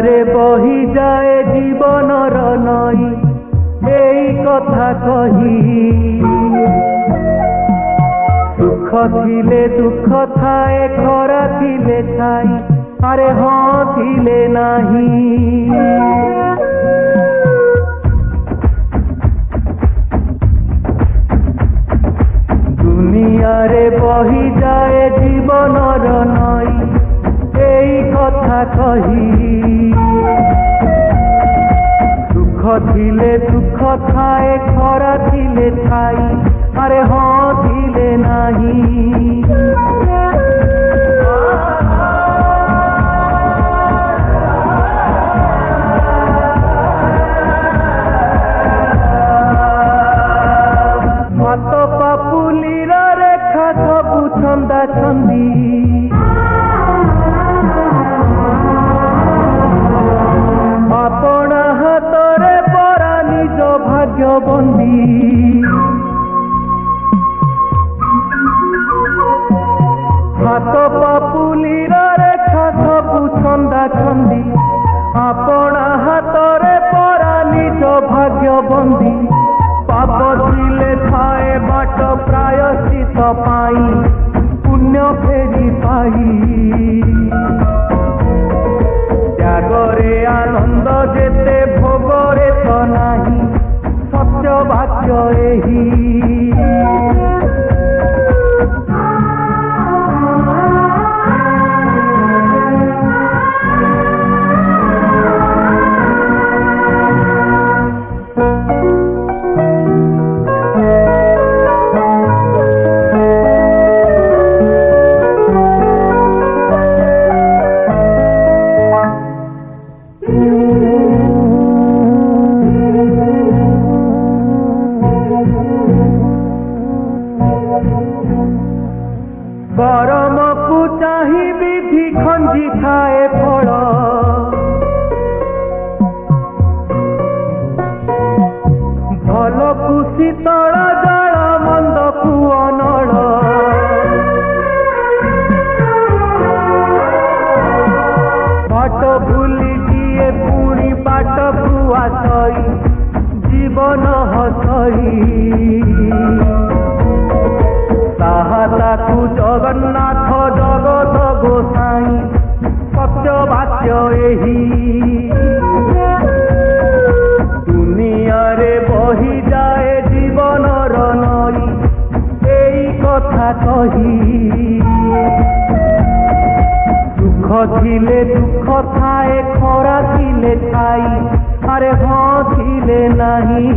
दुनियारे बही जाए जीवनर नई एई कथा कही सुख थिले दुख थाए खरा थिले छाई अरे हाँ थिले नाही दुनियारे बही जाए जीवनर नई एई कथा कही सुख थिले दुख थाए खरा थिले छाई अरे हाँ थिले नाही हाथ पापुलीर रेखा सबु छंदा छंदी अपना हाथरे परा निज भाग्य बंदी हाथ पापुलीर रेखा सबु छंदा छंदी अपना हाथरे परा निज भाग्य बंदी पाप थिले थाए बाट प्रायश्चित पाई पुण्य फेरी पाई त्यागरे आनंद जेते भोगरे तो नाही सत्य वाक्य एही करम को चाही विधि खंजी थाए फल भल को शीतल जल मंद को अनल बाट भूली दिए पुणी बाट को आसई जीवन हसई साहताकु जगन्नाथ जगत गोसाई सत्य वाक्य एही दुनियारे बही जाए जीवनर नई एई कथा कही सुख थिले दुख थाए खरा थिले छाई अरे हाँ थिले नाही।